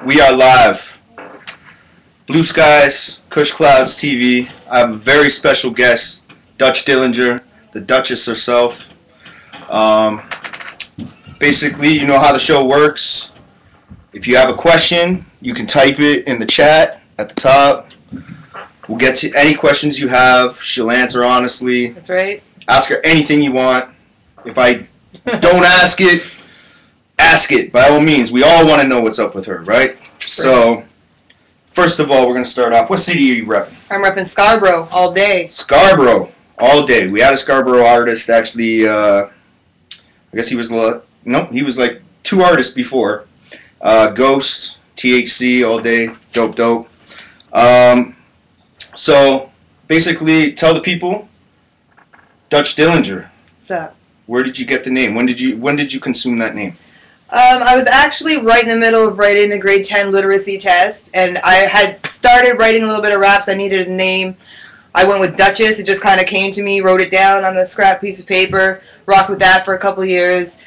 We are live. Blue Skies, Kush Clouds TV. I have a very special guest, Duch Dillinger, the Duchess herself. Basically, you know how the show works. If you have a question, you can type it in the chat at the top. We'll get to any questions you have. She'll answer honestly. That's right. Ask her anything you want. If I don't ask it by all means. We all want to know what's up with her, right? So, first of all, we're going to start off. What city are you repping? I'm repping Scarborough all day. Scarborough all day. We had a Scarborough artist actually. I guess he was he was like two artists before. Ghost, THC all day, dope. So basically, tell the people, Duch Dillinger. What's up? Where did you get the name? When did you consume that name? I was actually right in the middle of writing the grade 10 literacy test, and I had started writing a little bit of raps. I needed a name. I went with Duchess. It just kind of came to me, wrote it down on the scrap piece of paper, rocked with that for a couple years.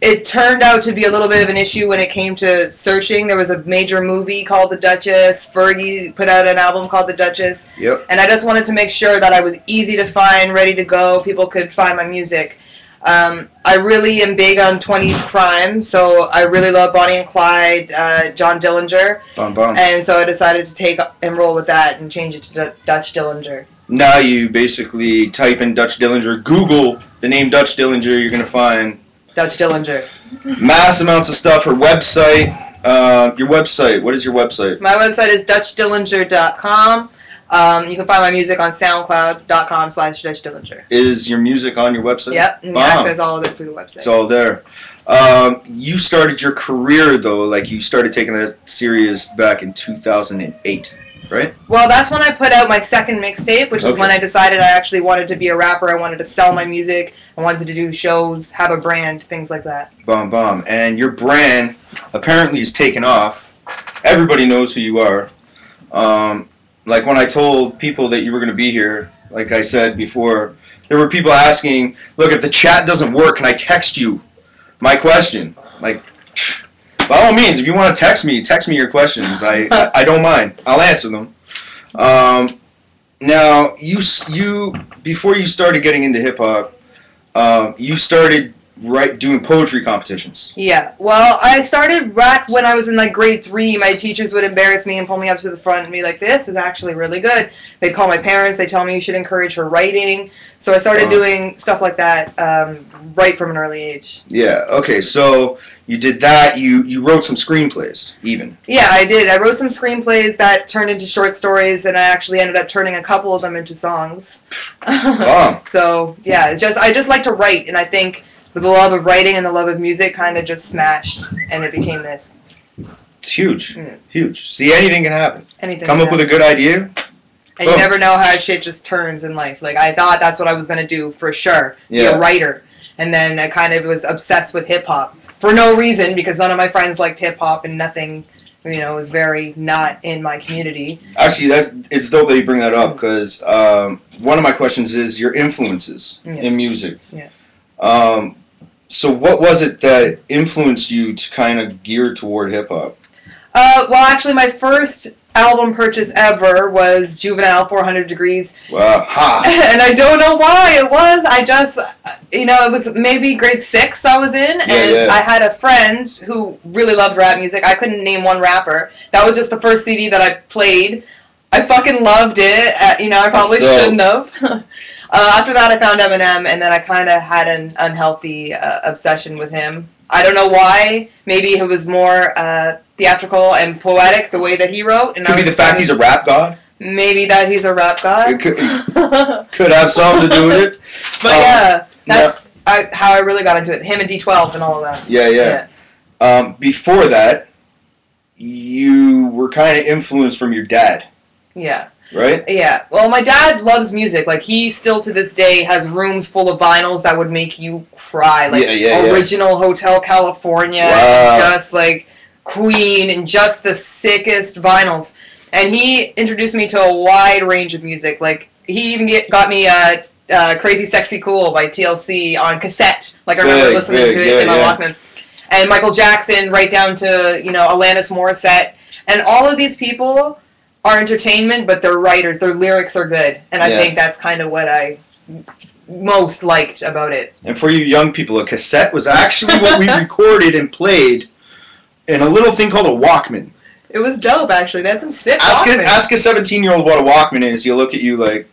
It turned out to be a little bit of an issue when it came to searching. There was a major movie called The Duchess. Fergie put out an album called The Duchess. Yep. And I just wanted to make sure that I was easy to find, ready to go. People could find my music. I really am big on 20s crime, so I really love Bonnie and Clyde, John Dillinger. Bum. And so I decided to take and roll with that and change it to Duch Dillinger. Now you basically type in Duch Dillinger, Google the name Duch Dillinger, you're going to find Duch Dillinger. mass amounts of stuff. Her website, your website, what is your website? My website is DuchDillinger.com. You can find my music on SoundCloud.com/DuchDillinger. Is your music on your website? Yep, you can access all of it through the website. It's all there. You started your career, though, like you started taking that serious back in 2008, right? Well, that's when I put out my second mixtape, which is when I decided I actually wanted to be a rapper. I wanted to sell my music. I wanted to do shows, have a brand, things like that. Bum. And your brand apparently is taken off. Everybody knows who you are. Like when I told people that you were going to be here, like I said before, there were people asking, look, if the chat doesn't work, can I text you my question? Like, by all means, if you want to text me your questions. I don't mind. I'll answer them. Now, you before you started getting into hip-hop, you started doing poetry competitions. Yeah. Well, I started rap when I was in like grade 3. My teachers would embarrass me and pull me up to the front and be like, this is actually really good. They'd call my parents. They tell me you should encourage her writing. So I started doing stuff like that right from an early age. Yeah. Okay. So you did that. You wrote some screenplays even. Yeah, I did. I wrote some screenplays that turned into short stories, and I actually ended up turning a couple of them into songs. So yeah, I just like to write, and I think the love of writing and the love of music kind of just smashed, and it became this. It's huge. Huge. See, anything can happen. Anything. Come up with a good idea. And you never know how shit just turns in life. Like, I thought that's what I was going to do for sure. Be a writer. And then I kind of was obsessed with hip-hop. For no reason, because none of my friends liked hip-hop and nothing, was very not in my community. Actually, it's dope that you bring that up, because one of my questions is your influences in music. Yeah. So what was it that influenced you to kind of gear toward hip-hop? Well, actually, my first album purchase ever was Juvenile 400 Degrees. Wow. Ha. And I don't know why it was. I just, it was maybe grade 6 I was in, and I had a friend who really loved rap music. I couldn't name one rapper. That was just the first CD that I played. I fucking loved it. I probably shouldn't have. After that, I found Eminem, and then I kind of had an unhealthy obsession with him. I don't know why. Maybe it was more theatrical and poetic, the way that he wrote. And could be the fact he's a rap god. Maybe that he's a rap god. It could have something to do with it. But that's how I really got into it. Him and D12 and all of that. Yeah. Before that, you were kind of influenced from your dad. Yeah. Right? Yeah. Well, my dad loves music. Like, he still to this day has rooms full of vinyls that would make you cry. Like, original Hotel California, and just, like, Queen, and just the sickest vinyls. And he introduced me to a wide range of music. Like, he even got me Crazy Sexy Cool by TLC on cassette. Like, I remember listening to it in my Walkman. and Michael Jackson, right down to, you know, Alanis Morissette. And all of these people are entertainment, but they're writers. Their lyrics are good. And I think that's kind of what I most liked about it. And for you young people, a cassette was actually what we recorded and played in a little thing called a Walkman. It was dope, actually. They had some sick Ask a 17-year-old what a Walkman is. He'll look at you like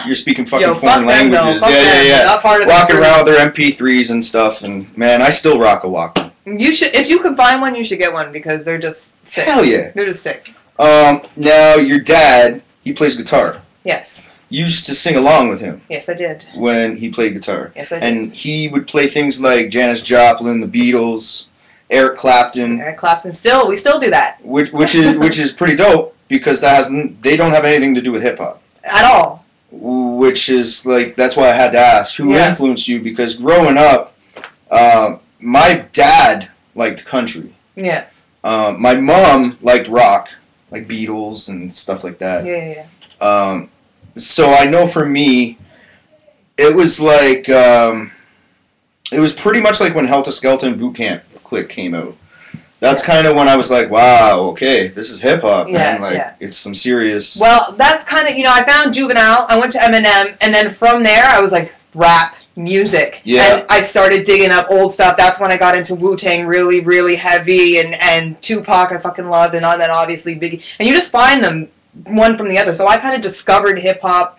you're speaking fucking foreign languages. Yeah. Not part of walking around with their MP3s and stuff. And, man, I still rock a Walkman. You should, if you can find one, you should get one because they're just sick. Hell yeah. They're just sick. Now, your dad, he plays guitar. Yes. You used to sing along with him. Yes, I did. When he played guitar. Yes, I did. And he would play things like Janis Joplin, the Beatles, Eric Clapton. We still do that. Which is pretty dope because they don't have anything to do with hip hop. At all. Which is like, that's why I had to ask who influenced you, because growing up, my dad liked country. Yeah. My mom liked rock, like Beatles and stuff like that. Yeah. So I know for me, it was like, it was pretty much like when Helter Skelter Boot Camp Click came out. That's kind of when I was like, wow, okay, this is hip hop, man. Like, it's some serious. Well, that's kind of, you know, I found Juvenile, I went to Eminem, and then from there I was like, rap music. Yeah. And I started digging up old stuff. That's when I got into Wu-Tang really, really heavy, and Tupac I fucking loved, and then obviously Biggie. And you just find them one from the other. So I kind of discovered hip hop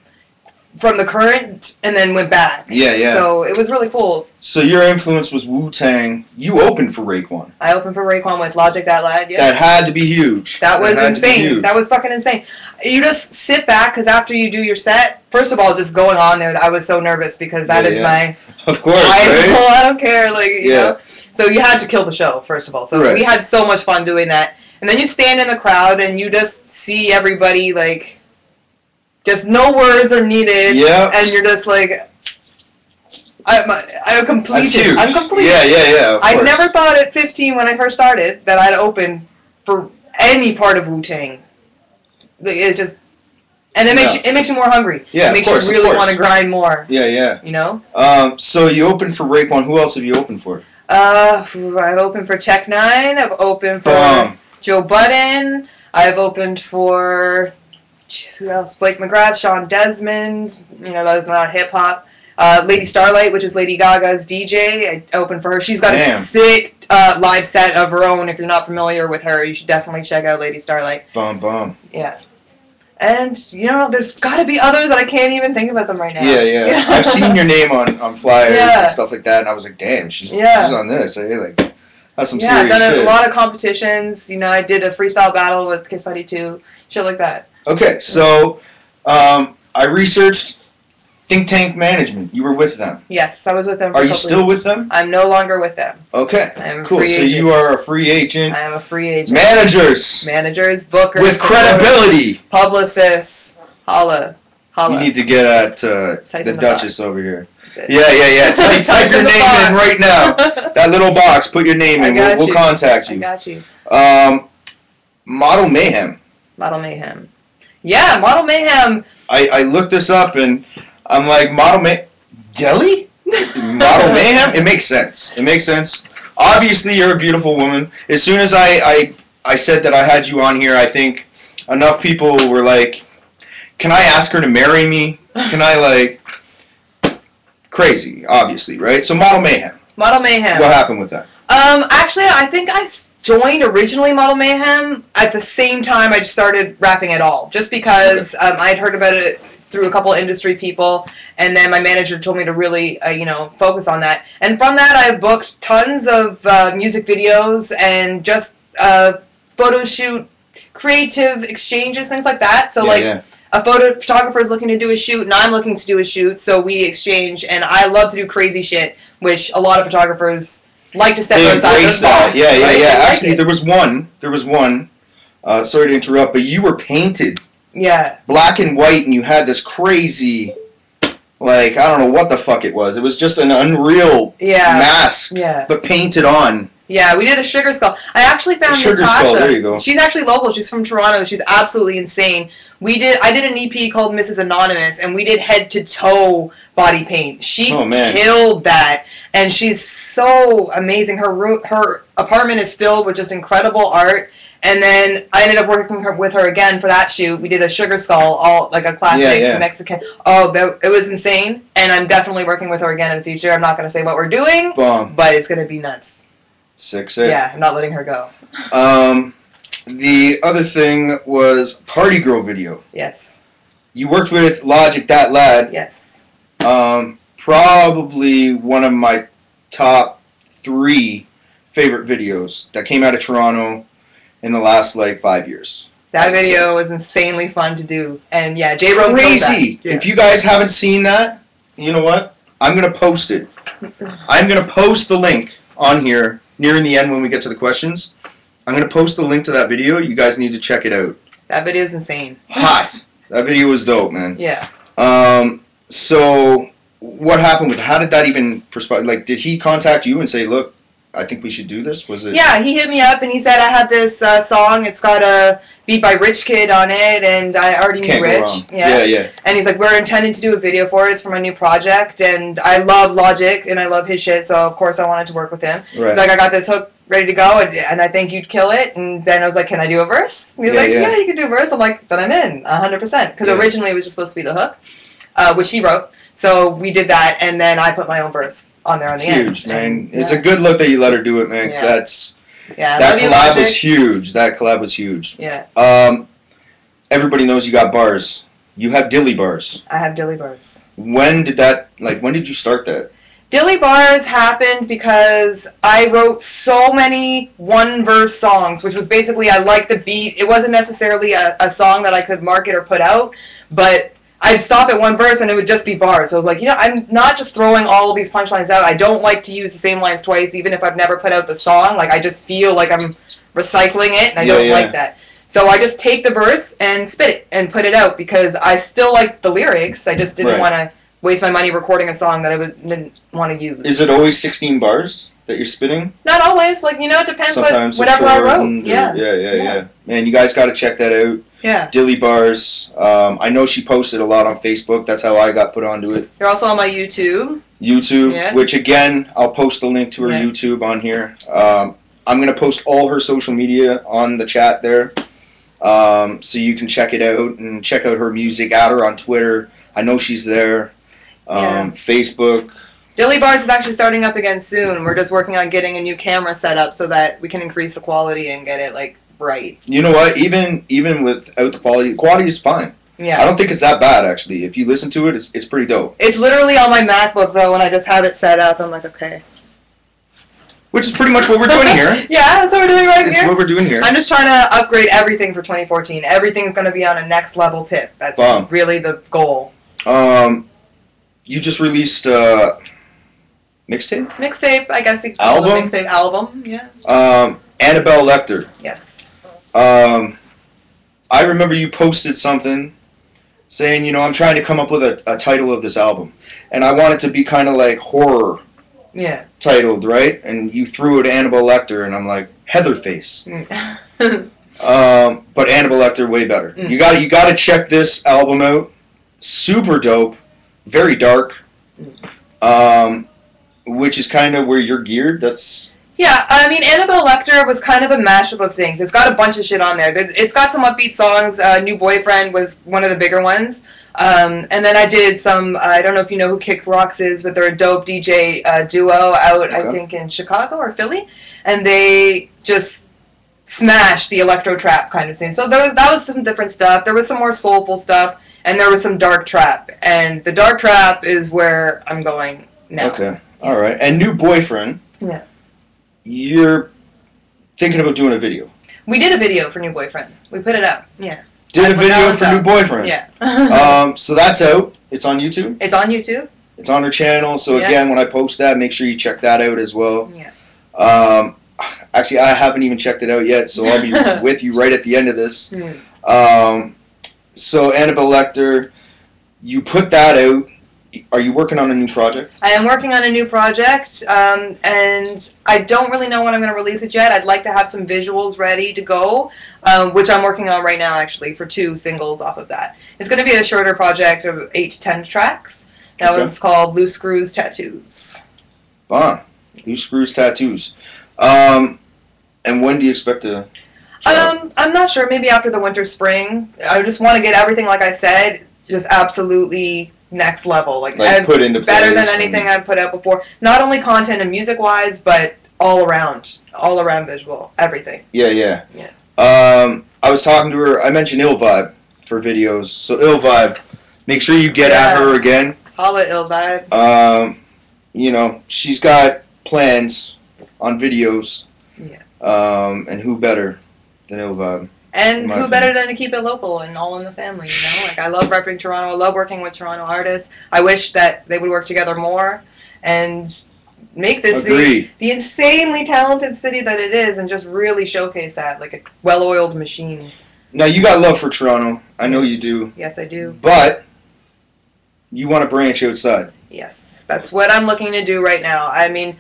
from the current and then went back. Yeah. So it was really cool. So your influence was Wu-Tang. You opened for Raekwon. I opened for Raekwon with Logic That Lad, That had to be huge. That was insane. That was fucking insane. You just sit back, because after you do your set, first of all, just going on there, I was so nervous because that is my... Of course, I don't care, like, you know. So you had to kill the show, first of all. So we had so much fun doing that. And then you stand in the crowd and you just see everybody, like... Just no words are needed, and you're just like, I'm completed. I'm completed. Yeah. I never thought at 15 when I first started that I'd open for any part of Wu-Tang. It just, and it makes you more hungry. Yeah, it makes you really want to grind more. Yeah. You know. So you opened for Raekwon. Who else have you opened for? I've opened for Tech Nine. I've opened for Joe Budden. I've opened for. Jeez, who else? Blake McGrath, Sean Desmond. You know, that's not hip hop. Lady Starlight, which is Lady Gaga's DJ. I opened for her. She's got a sick live set of her own. If you're not familiar with her, you should definitely check out Lady Starlight. Bomb. Yeah. And, you know, there's got to be others that I can't even think about them right now. Yeah. I've seen your name on flyers and stuff like that, and I was like, damn, she's on this. Hey, like, that's some serious shit. I've done a lot of competitions. You know, I did a freestyle battle with Kiss 92, shit like that. Okay, so I researched Think Tank Management. You were with them. Yes, I was with them. Are you still with them? I'm no longer with them. Okay, I'm cool. So you are a free agent. I am a free agent. Managers, bookers, with credibility, publicists. Holla. You need to get at the Duchess over here. Yeah. Type your name in right now. That little box. Put your name in. We'll contact you. I got you. Model Mayhem. Yeah, Model Mayhem. I looked this up and I'm like, Delhi? Model Mayhem? It makes sense. Obviously, you're a beautiful woman. As soon as I said that I had you on here, I think enough people were like, can I ask her to marry me? Can I, like... Crazy, obviously, right? So Model Mayhem. What happened with that? Actually, I think I joined originally Model Mayhem at the same time I started rapping at all, just because I'd heard about it through a couple industry people, and then my manager told me to really, focus on that. And from that, I booked tons of music videos and just photo shoot, creative exchanges, things like that. So, a photographer is looking to do a shoot, and I'm looking to do a shoot, so we exchange. And I love to do crazy shit, which a lot of photographers like to step outside the box. Yeah. Actually, there was one. Sorry to interrupt, but you were painted. Yeah. Black and white, and you had this crazy, I don't know what the fuck it was. It was just an unreal mask, but painted on. Yeah, we did a Sugar Skull. I actually found Sugar Natasha. Skull, there you go. She's actually local. She's from Toronto. She's absolutely insane. I did an EP called Mrs. Anonymous, and we did head to toe body paint. She killed that, and she's so amazing. Her apartment is filled with just incredible art. And then I ended up working with her again for that shoot. We did a Sugar Skull, all like a classic Mexican. Oh, it was insane. And I'm definitely working with her again in the future. I'm not going to say what we're doing, but it's going to be nuts. Sick. Yeah, I'm not letting her go. The other thing was Party Girl video. Yes. You worked with Logic, That Lad. Yes. Probably one of my top 3 favorite videos that came out of Toronto in the last, 5 years. That video was insanely fun to do. And, yeah, J-Ro crazy. Yeah. If you guys haven't seen that, you know what? I'm going to post it. I'm going to post the link on here nearing the end when we get to the questions. I'm going to post the link to that video. You guys need to check it out. That video is insane. Hot. That video was dope, man. Yeah. So what happened with, how did that even, did he contact you and say, look, I think we should do this? Was it? Yeah, he hit me up and he said I have this song. It's got a beat by Rich Kid on it, and I already knew Rich. Go wrong. Yeah. And he's like, we're intending to do a video for it. It's for my new project, and I love Logic and I love his shit, so of course I wanted to work with him. Right. He's like, I got this hook ready to go, and I think you'd kill it. And then I was like, can I do a verse? And he's like, yeah, you can do a verse. I'm like, then I'm in 100%, because originally it was just supposed to be the hook, which he wrote. So we did that, and then I put my own verse on there on the end. Huge, man. It's a good look that you let her do it, man, because that collab was huge. That collab was huge. Yeah. Everybody knows you got bars. You have Dilly bars. I have Dilly bars. When did you start that? Dilly bars happened because I wrote so many one-verse songs, which was basically I liked the beat. It wasn't necessarily a song that I could market or put out, but I'd stop at one verse and it would just be bars. So I was like, I'm not just throwing all of these punchlines out. I don't like to use the same lines twice, even if I've never put out the song. Like, I just feel like I'm recycling it, and I don't like that. So I just take the verse and spit it and put it out, because I still liked the lyrics. I just didn't want to waste my money recording a song that I didn't want to use. Is it always 16 bars that you're spitting? Not always. It depends Sometimes whatever I wrote. Yeah. Man, you guys got to check that out. Yeah. Dilly bars. I know she posted a lot on Facebook. That's how I got put onto it. You're also on my YouTube. Which again, I'll post the link to her YouTube on here. I'm going to post all her social media on the chat there. So you can check it out and check out her music. Add her on Twitter. I know she's there. Facebook. Dilly bars is actually starting up again soon. We're just working on getting a new camera set up so that we can increase the quality and get it right. You know what? Even without the quality is fine. Yeah. I don't think it's that bad, actually. If you listen to it, it's pretty dope. It's literally on my MacBook, though. When I just have it set up, I'm like, okay. Which is pretty much what we're doing here. Yeah, that's what we're doing here. It's what we're doing here. I'm just trying to upgrade everything for 2014. Everything's going to be on a next level tip. That's really the goal. You just released mixtape? Mixtape, I guess you could call it a mixtape album. Yeah. Annabelle Lecter. Yes. I remember you posted something saying, I'm trying to come up with a title of this album. And I want it to be kind of like horror titled, right? And you threw it Annabelle Lecter, and I'm like, Heatherface. But Annabelle Lecter, way better. You got to check this album out. Super dope. Very dark. Which is kind of where you're geared. Yeah, I mean, Annabelle Lecter was kind of a mashup of things. It's got a bunch of shit on there. It's got some upbeat songs. New Boyfriend was one of the bigger ones. And then I did some, I don't know if you know who Kick Rocks is, but they're a dope DJ duo out, I think, in Chicago or Philly. And they just smashed the electro trap kind of scene. So that was some different stuff. There was some more soulful stuff, and there was some dark trap. And the dark trap is where I'm going now. Okay, all right. And New Boyfriend. Yeah. You're thinking about doing a video. We did a video for New Boyfriend. We put it up. Yeah. Did a video for New Boyfriend. Yeah. So that's out. It's on YouTube. It's on YouTube. It's on her channel. So again, when I post that, make sure you check that out as well. Yeah. Actually, I haven't even checked it out yet, so I'll be with you right at the end of this. So Annabelle Lecter, you put that out. are you working on a new project? I am working on a new project, and I don't really know when I'm going to release it yet. I'd like to have some visuals ready to go, which I'm working on right now, actually, for 2 singles off of that. It's going to be a shorter project of 8 to 10 tracks. That one's called Loose Screws Tattoos. Fun. Loose Screws Tattoos. And when do you expect to... I'm not sure. Maybe after the winter, spring. I just want to get everything, like I said, just absolutely... next level, like put into better than anything I've put out before. Not only content and music wise, but all around visual, everything. Yeah. I was talking to her. I mentioned Ill Vibe for videos, so Ill Vibe, make sure you get at her again. Holla, Ill Vibe. You know, she's got plans on videos. Yeah. And who better than Ill Vibe? And who better than to keep it local and all in the family, you know? Like, I love repping Toronto. I love working with Toronto artists. I wish that they would work together more and make this the insanely talented city that it is and just really showcase that, like a well-oiled machine. Now, you got love for Toronto. I know you do. Yes, I do. But you want to branch outside. Yes. That's what I'm looking to do right now. I mean...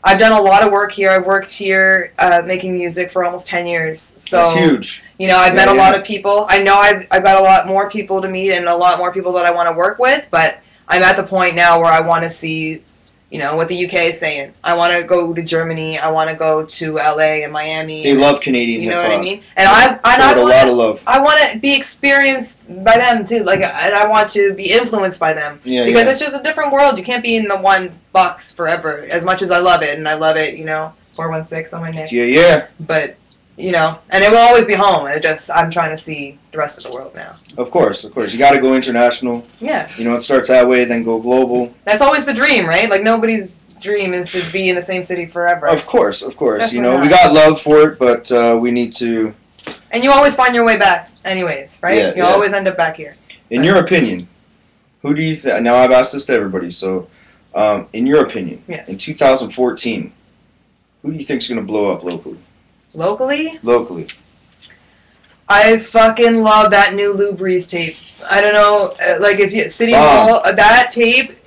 I've done a lot of work here. I've worked here making music for almost 10 years. So, that's huge. You know, I've met a lot of people. I know I've got a lot more people to meet and a lot more people that I want to work with, but I'm at the point now where I want to see, you know, what the UK is saying. I want to go to Germany. I want to go to LA and Miami. They love Canadian hip-hop. You know what I mean? And I want a lot of love. I want to be experienced by them too. Like, and I want to be influenced by them. Because it's just a different world. You can't be in the one box forever. As much as I love it, and I love it, you know, 416 on my neck. Yeah. But you know, and it will always be home. It's just I'm trying to see the rest of the world now. Of course. You got to go international. Yeah. You know, it starts that way, then go global. That's always the dream, right? Like nobody's dream is to be in the same city forever. Of course. Definitely, you know, we got love for it, but we need to. And you always find your way back, anyways, right? Yeah, you always end up back here. In your opinion, who do you think? Now I've asked this to everybody, so in your opinion, in 2014, who do you think is going to blow up locally? Locally. I fucking love that new Lou Breeze tape. I don't know, like if you City Hall, that tape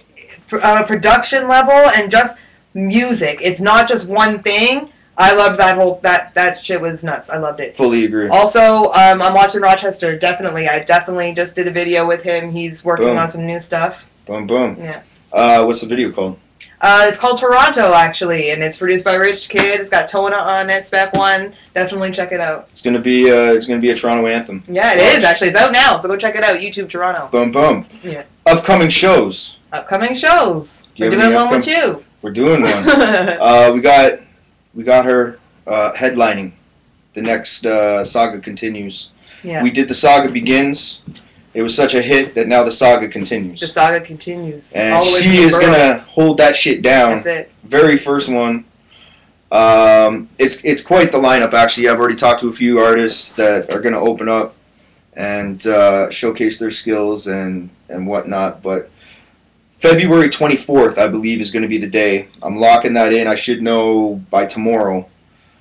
on a production level and just music. It's not just one thing. I loved that whole that shit was nuts. I loved it. Fully agree. Also, I'm watching Rochester. Definitely, I definitely just did a video with him. He's working on some new stuff. Boom. Yeah. What's the video called? It's called Toronto, actually, and it's produced by Rich Kid. It's got Tona on it, Spec One. Definitely check it out. It's gonna be a Toronto anthem. Yeah, it is actually. It's out now, so go check it out. YouTube Toronto. Boom. Yeah. Upcoming shows. We're doing one with you. We're doing one. we got her headlining. The next Saga Continues. Yeah. We did the Saga Begins. It was such a hit that now the Saga Continues. The Saga Continues. And she is going to hold that shit down. That's it. Very first one. It's quite the lineup, actually. I've already talked to a few artists that are going to open up and showcase their skills and whatnot. But February 24th, I believe, is going to be the day. I'm locking that in. I should know by tomorrow.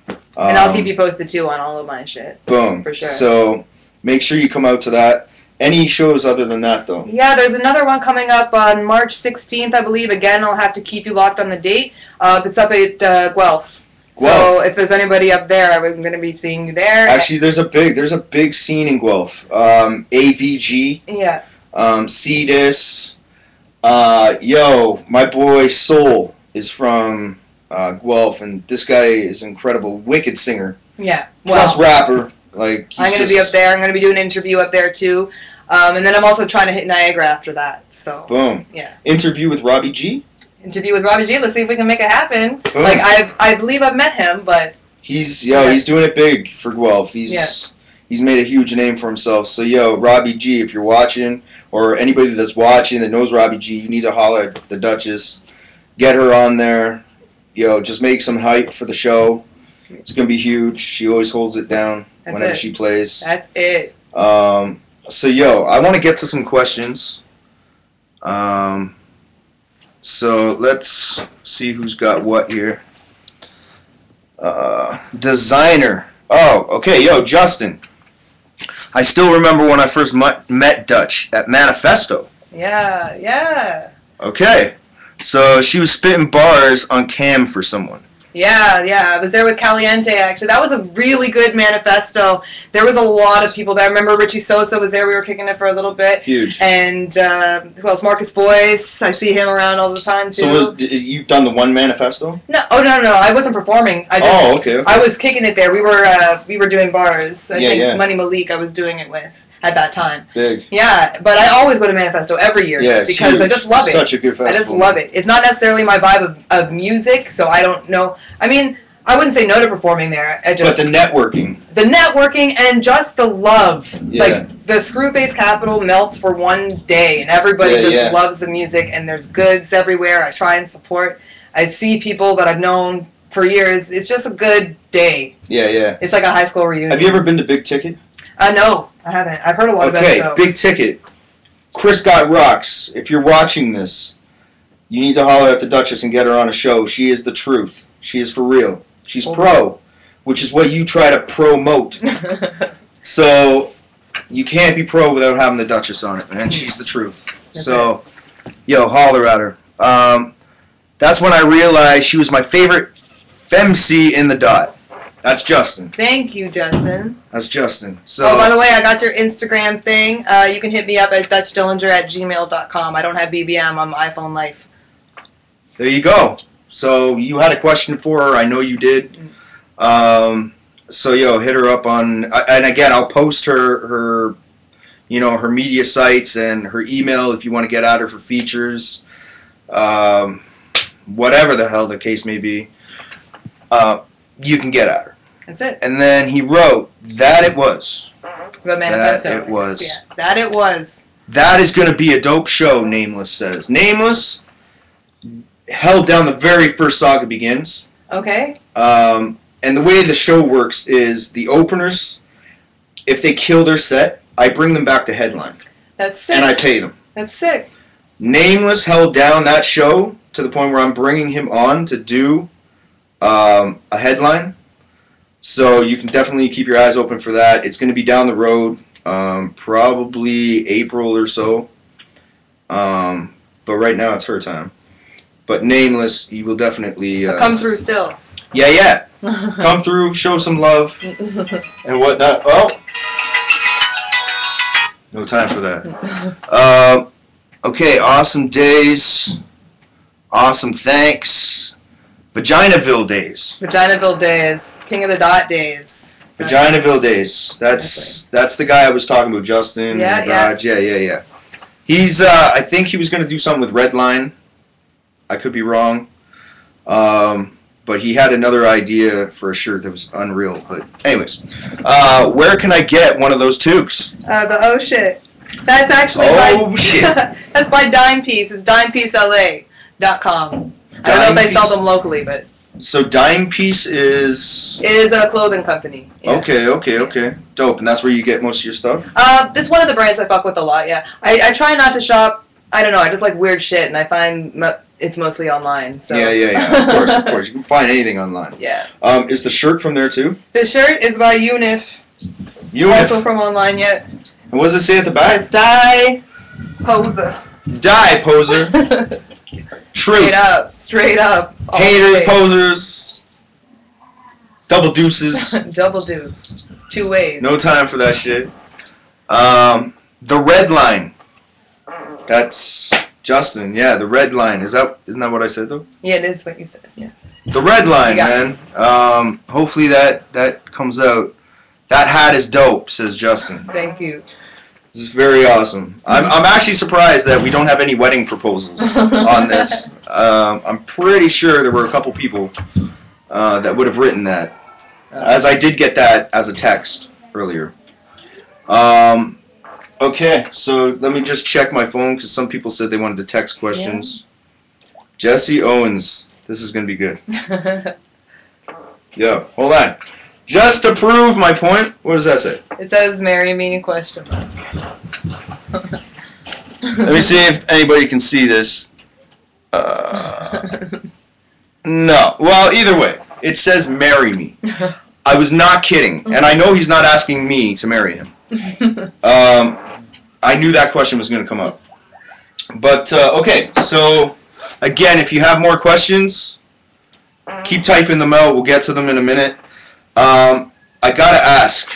And I'll keep you posted, too, on all of my shit. Boom. For sure. So make sure you come out to that. Any shows other than that, though? Yeah, there's another one coming up on March 16th, I believe. Again, I'll have to keep you locked on the date. It's up at Guelph. So if there's anybody up there, I'm going to be seeing you there. Actually, there's a big scene in Guelph. AVG. Yeah. CDIS. My boy Soul is from Guelph, and this guy is incredible. Wicked singer. Yeah. Plus rapper. Like I'm going to be up there. I'm going to be doing an interview up there, too. And then I'm also trying to hit Niagara after that. So. Boom. Yeah. Interview with Robbie G. Let's see if we can make it happen. Boom. Like I believe I've met him, but he's doing it big for Guelph. He's made a huge name for himself. So Robbie G, if you're watching, or anybody that's watching that knows Robbie G, you need to holler at the Duchess, get her on there. Just make some hype for the show. It's gonna be huge. She always holds it down whenever she plays. That's it. So I want to get to some questions. So let's see who's got what here. Designer. Oh, okay. Justin. I still remember when I first met Duch at Manifesto. Yeah. Okay. So she was spitting bars on cam for someone. Yeah. I was there with Caliente, actually. That was a really good manifesto. There was a lot of people there. I remember Richie Sosa was there. We were kicking it for a little bit. Huge. And who else? Marcus Boyce. I see him around all the time, too. So you've done the one manifesto? No. No. I wasn't performing. Okay. I was kicking it there. We were doing bars. I think Money Malik I was doing it with at that time. Big. Yeah, but I always go to Manifesto every year because huge. I just love it. Such a good festival. I just love it. It's not necessarily my vibe of music, so I don't know. I mean, I wouldn't say no to performing there. But the networking. The networking and just the love. Yeah. Like, the Screwface Capital melts for one day, and everybody just loves the music, and there's goods everywhere. I try and support. I see people that I've known for years. It's just a good day. Yeah. It's like a high school reunion. Have you ever been to Big Ticket? No, I haven't. I've heard a lot about it, though. Okay, Big Ticket. Chris Got Rocks. If you're watching this, you need to holler at the Duchess and get her on a show. She is the truth. She is for real. She's pro, which is what you try to promote. So you can't be pro without having the Duchess on it, man. She's the truth. So, holler at her. That's when I realized she was my favorite femc in the dot. That's Justin. Thank you, Justin. That's Justin. So. Oh, by the way, I got your Instagram thing. You can hit me up at DutchDillinger@gmail.com. I don't have BBM. I'm iPhone Life. There you go. So you had a question for her. I know you did. So hit her up on. And again, I'll post her her media sites and her email if you want to get at her for features. Whatever the hell the case may be, you can get at her. That's it. And then he wrote, that it was. The manifesto. That it was. Yeah, that it was. That is going to be a dope show, Nameless says. Nameless held down the very first Saga Begins. Okay. And the way the show works is the openers, if they kill their set, I bring them back to headline. That's sick. And I pay them. That's sick. Nameless held down that show to the point where I'm bringing him on to do a headline. So you can definitely keep your eyes open for that. It's going to be down the road, probably April or so. But right now it's her time. But Nameless, you will definitely... come through still. Yeah. Come through, show some love, and whatnot. Oh! No time for that. Okay, awesome days. Awesome thanks. Vaginaville days. Vaginaville days. King of the Dot days. Vaginaville days. That's the guy I was talking about, Justin. Yeah. He's I think he was going to do something with Redline. I could be wrong. But he had another idea for a shirt that was unreal. But anyways, where can I get one of those toques? The Oh Shit. That's actually that's my dime piece. It's dimepiecela.com. I don't know if they sell them locally, but... So Dime Piece is a clothing company. Yeah. Okay. Dope. And that's where you get most of your stuff? It's one of the brands I fuck with a lot, yeah. I try not to shop. I don't know. I just like weird shit, and I find it's mostly online. So. Yeah. Of course. You can find anything online. Yeah. Is the shirt from there, too? The shirt is by Unif. Also from online yet. And what does it say at the back? It's Die Poser. Die Poser. Truth. Straight up. Haters, posers, double deuces. Double deuce. 2 ways. No time for that shit. The red line. That's Justin. Yeah, the red line. Isn't that what I said though? Yeah, it is what you said. Yes. The red line, man. Hopefully that comes out. That hat is dope, says Justin. Thank you. This is very awesome. I'm actually surprised that we don't have any wedding proposals on this. I'm pretty sure there were a couple people that would have written that, as I did get that as a text earlier. Okay, so let me just check my phone because some people said they wanted to text questions. Yeah. Jesse Owens, this is going to be good. Yo, hold on. Just to prove my point, what does that say? It says, marry me, question mark. Let me see if anybody can see this. No. Well, either way, it says marry me. I was not kidding, and I know he's not asking me to marry him. I knew that question was going to come up. But, okay, so, again, if you have more questions, keep typing them out. We'll get to them in a minute. I gotta ask,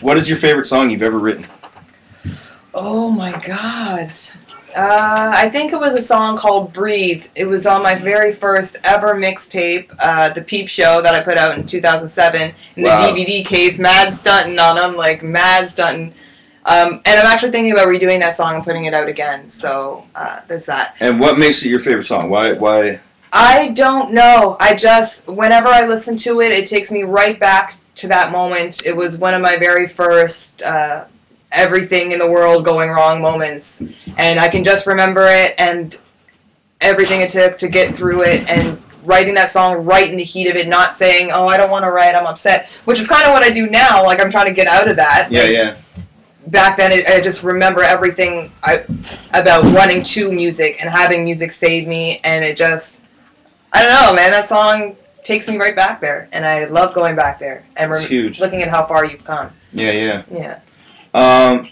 what is your favorite song you've ever written? Oh, my God. I think it was a song called Breathe. It was on my very first ever mixtape, The Peep Show, that I put out in 2007. In the DVD case, mad stunting on them, like mad stunting. And I'm actually thinking about redoing that song and putting it out again. So there's that. And what makes it your favorite song? Why? I don't know. Whenever I listen to it, it takes me right back to that moment. It was one of my very first everything in the world going wrong moments. And I can just remember it and everything it took to get through it, and writing that song right in the heat of it, not saying, oh, I don't want to write, I'm upset, which is kind of what I do now. Like, I'm trying to get out of that. Yeah, yeah. Back then, I just remember everything about running to music and having music save me, and it just, I don't know, man, that song takes me right back there, and I love going back there and looking at how far you've come. Yeah, yeah. Yeah.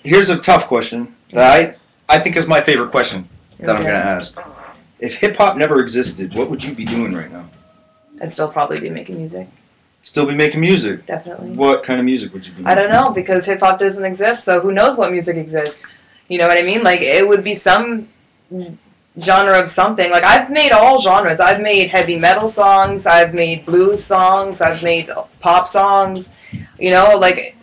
Here's a tough question that I think is my favorite question that I'm going to ask. If hip-hop never existed, what would you be doing right now? I'd still probably be making music. Still be making music? Definitely. What kind of music would you be making? I don't know, because hip-hop doesn't exist, so who knows what music exists? You know what I mean? Like, it would be some genre of something. Like, I've made all genres. I've made heavy metal songs, I've made blues songs, I've made pop songs, you know, like,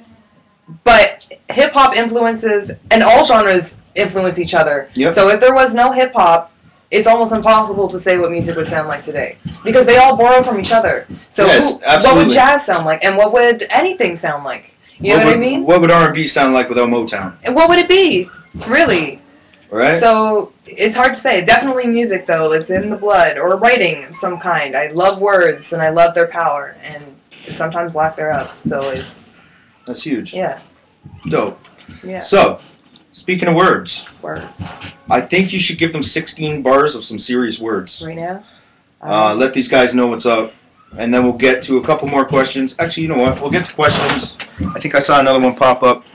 but hip-hop influences, and all genres influence each other. Yep. So if there was no hip-hop, it's almost impossible to say what music would sound like today, because they all borrow from each other. So what would jazz sound like, and what would anything sound like? You know what I mean? What would R&B sound like without Motown? And what would it be, really? Right. So it's hard to say. Definitely music, though. It's in the blood, or writing of some kind. I love words, and I love their power, and sometimes lack thereof. So it's... That's huge. Yeah. Dope. Yeah. So, speaking of words. Words. I think you should give them 16 bars of some serious words. Right now? Let these guys know what's up. And then we'll get to a couple more questions. Actually, you know what? We'll get to questions. I think I saw another one pop up.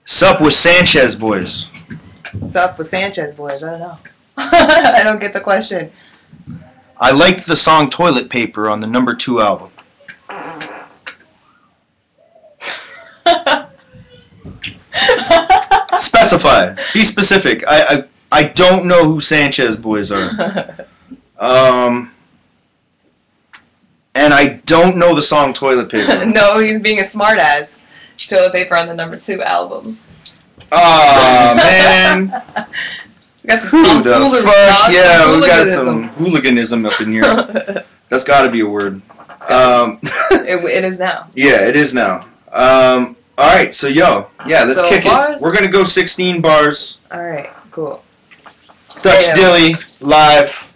Sup with Sanchez boys. Sup with Sanchez boys? I don't know. I don't get the question. I liked the song Toilet Paper on the number 2 album. Specify. Be specific. I don't know who Sanchez boys are. And I don't know the song Toilet Paper. No, he's being a smartass. Toilet Paper on the number 2 album. Oh man. We got some Who the fuck? Yeah, we got some hooliganism up in here. That's got to be a word. It is now. Yeah, it is now. Alright, so let's kick it. We're going to go 16 bars. Alright, cool. Duch Dilly, live.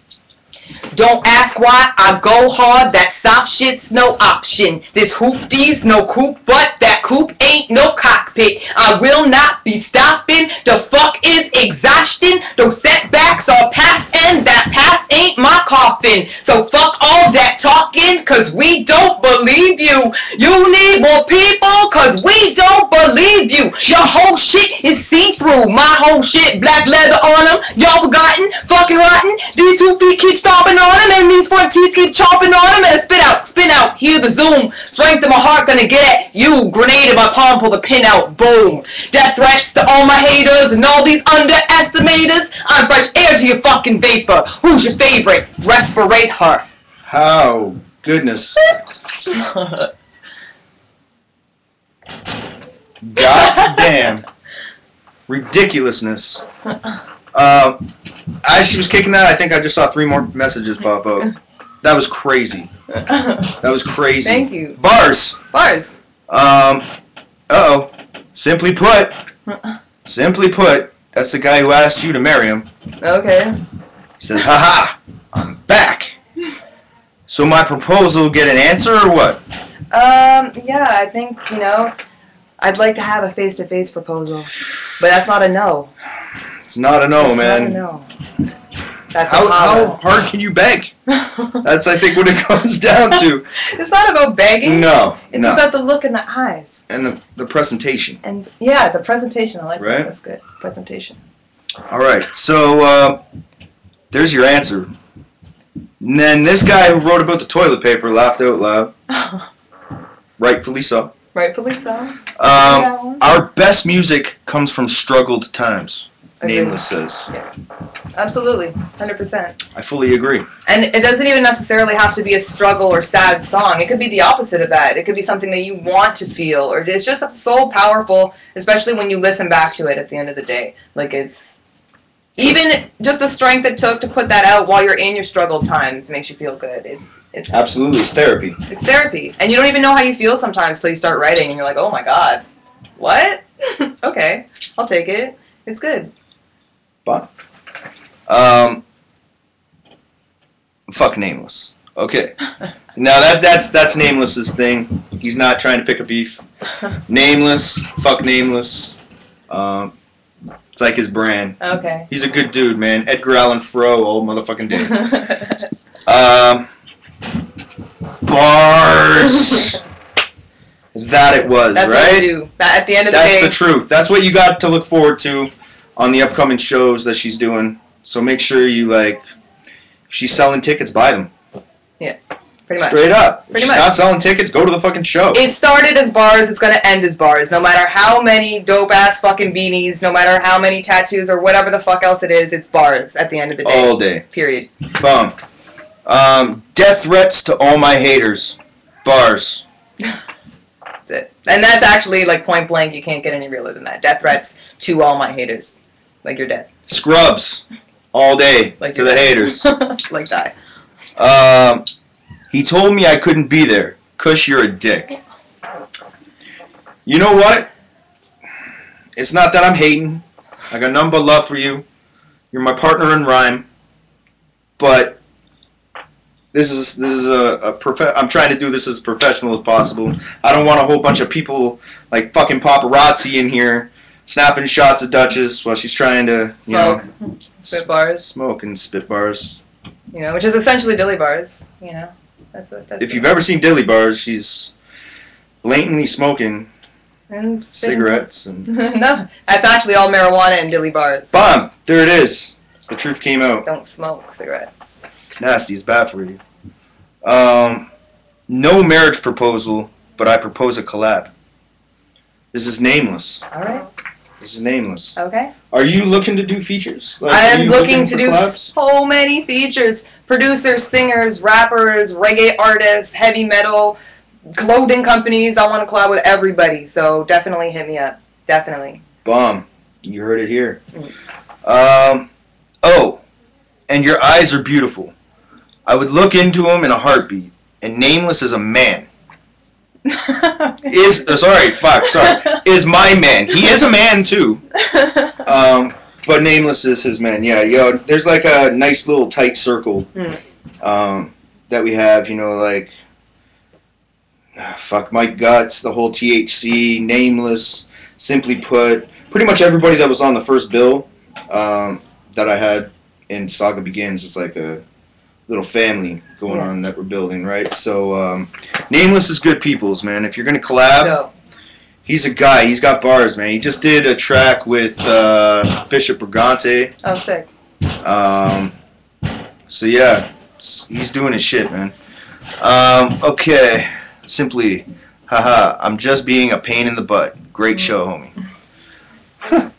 Don't ask why I go hard, that soft shit's no option. This hoopty's no coupe, but that coupe ain't no cockpit. I will not be stopping, the fuck is exhaustion. Those setbacks are past and that past ain't my coffin. So fuck all that talking, cause we don't believe you. You need more people, cause we don't believe you. Your whole shit is see-through, my whole shit black leather on them. Y'all forgotten, fucking rotten. These 2 feet keep stomping on them, and these front teeth keep chomping on them, and spin out, hear the zoom. Strength of my heart gonna get at you. Grenade in my palm, pull the pin out, boom. Death threats to all my haters and all these underestimators. I'm fresh air to your fucking vapor. Who's your favorite? Respirate her. How? Goodness. God damn. Ridiculousness. As she was kicking that, I think I just saw 3 more messages pop up. That was crazy. That was crazy. Thank you. Bars. Uh-oh. Simply put, that's the guy who asked you to marry him. Okay. He says, haha, I'm back. So my proposal get an answer or what? Yeah, I think, I'd like to have a face-to-face proposal. But that's not a no. It's not a no, man. Not a no. That's how hard can you beg? That's, I think, what it comes down to. It's not about begging. No. It's about the look in the eyes. And the presentation. And, yeah, the presentation. I like that. That's good. Presentation. All right, so there's your answer. And then this guy who wrote about the toilet paper laughed out loud. Rightfully so. Rightfully so. Our best music comes from struggled times. Agreed. Nameless says. Yeah. Absolutely. 100%. I fully agree. And it doesn't even necessarily have to be a struggle or sad song. It could be the opposite of that. It could be something that you want to feel, or it's just so powerful, especially when you listen back to it at the end of the day. Like, it's even just the strength it took to put that out while you're in your struggled times makes you feel good. It's absolutely, it's therapy. It's therapy. And you don't even know how you feel sometimes till you start writing and you're like, oh my god, what? Okay, I'll take it. It's good. But fuck Nameless. Okay. Now that's Nameless's thing. He's not trying to pick a beef. Nameless, fuck Nameless. It's like his brand. Okay. He's a good dude, man. Edgar Allan Poe all motherfucking day. Bars. That it was, that's right? That's what I do. At the end of the day. That's the truth. That's what you got to look forward to on the upcoming shows that she's doing. So make sure you, like, if she's selling tickets, buy them. Yeah, pretty much. Straight up. Pretty if she's much. not selling tickets, go to the fucking show. It started as bars, it's gonna end as bars. No matter how many dope-ass fucking beanies, no matter how many tattoos or whatever the fuck else it is, it's bars at the end of the day. All day. Period. Bum. Death threats to all my haters. Bars. That's it. And that's actually, like, point blank, you can't get any realer than that. Death threats to all my haters. Like, you're dead. Scrubs. All day. Like to the haters. Like die. He told me I couldn't be there. Cush, you're a dick. You know what? It's not that I'm hating. I got nothing but love for you. You're my partner in rhyme. But this is I'm trying to do this as professional as possible. I don't want a whole bunch of people like fucking paparazzi in here snapping shots at Duchess while she's trying to spit bars. Smoke and spit bars. You know, which is essentially dilly bars. You know, that's what. If you've ever seen dilly bars, she's blatantly smoking and cigarettes and. No, that's actually all marijuana and dilly bars. Bam! There it is. The truth came out. Don't smoke cigarettes. It's nasty. It's bad for you. No marriage proposal, but I propose a collab. This is Nameless. All right. This is Nameless. Okay. Are you looking to do features? Like, I am looking to do so many features. Producers, singers, rappers, reggae artists, heavy metal, clothing companies. I want to collab with everybody. So definitely hit me up. Definitely. Bomb. You heard it here. Oh, and your eyes are beautiful. I would look into them in a heartbeat. And Nameless is a man. Is my man. He is a man too. But Nameless is his man. Yeah, yo, there's like a nice little tight circle that we have, you know, like fuck Mike Guts, the whole THC, Nameless, Simply Put, pretty much everybody that was on the first bill that I had in Saga Begins is like a little family going on that we're building, right? So, Nameless is good peoples, man. If you're going to collab, he's a guy. He's got bars, man. He just did a track with Bishop Brigante. Oh, sick. So, yeah, he's doing his shit, man. Okay. Simply, haha, I'm just being a pain in the butt. Great show, homie.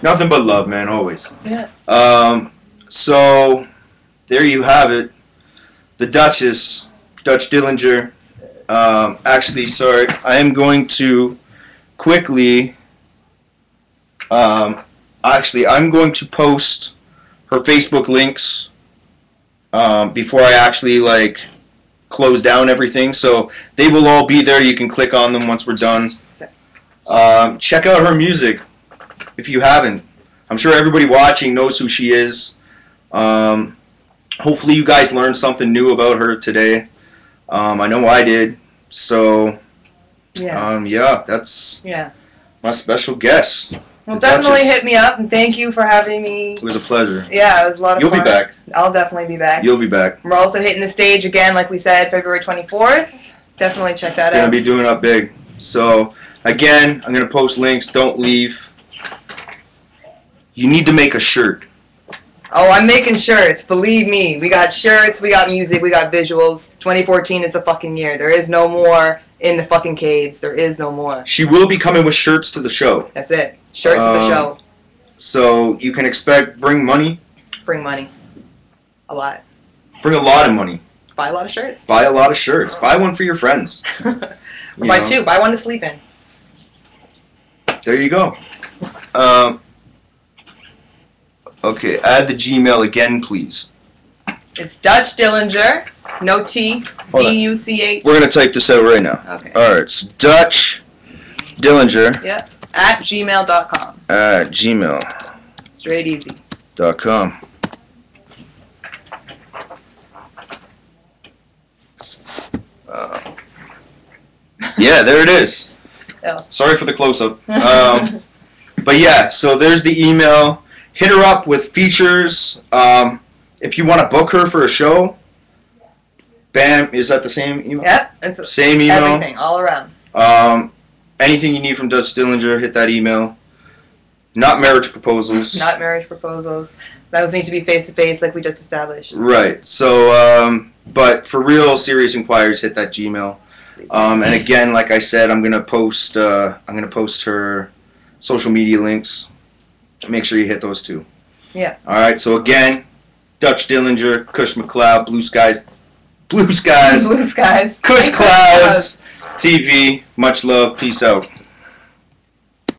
Nothing but love, man, always. Yeah. So, there you have it. The Duchess, Dutch Dillinger. Actually, sorry, I am going to quickly. I'm going to post her Facebook links before I actually close down everything. So they will all be there. You can click on them once we're done. Check out her music if you haven't. I'm sure everybody watching knows who she is. Hopefully you guys learned something new about her today. I know I did. So, that's my special guest. Well, definitely hit me up, and thank you for having me. It was a pleasure. Yeah, it was a lot of fun. You'll be back. I'll definitely be back. You'll be back. We're also hitting the stage again, like we said, February 24th. Definitely check that out. Going to be doing up big. So, again, I'm going to post links. Don't leave. you need to make a shirt. Oh, I'm making shirts. Believe me. We got shirts, we got music, we got visuals. 2014 is the fucking year. There is no more in the fucking caves. There is no more. She will be coming with shirts to the show. That's it. Shirts at the show. So you can expect, bring money. Bring money. A lot. Bring a lot of money. Buy a lot of shirts. Buy a lot of shirts. Buy one for your friends. Buy two. Buy one to sleep in. There you go. Okay, add the Gmail again, please. It's Duch Dillinger, no T, D-U-C-H. We're going to type this out right now. Okay. Alright, so Duch Dillinger. Yeah, at gmail.com. At gmail. Straight easy. .com. Yeah, there it is. Oh. Sorry for the close-up. But yeah, so there's the email. Hit her up with features. If you want to book her for a show, bam, is that the same email? Yep. It's same email. Everything, all around. Anything you need from Duch Dillinger, hit that email. Not marriage proposals. Not marriage proposals. Those need to be face-to-face like we just established. Right. So, but for real serious inquiries, hit that Gmail. And again, like I said, I'm gonna post her social media links. Make sure you hit those too. Yeah. All right. So again, Duch Dillinger, Kush McLeod, Blue Skies, Blue Skies, Blue Skies, Kush Clouds, TV. Much love. Peace out.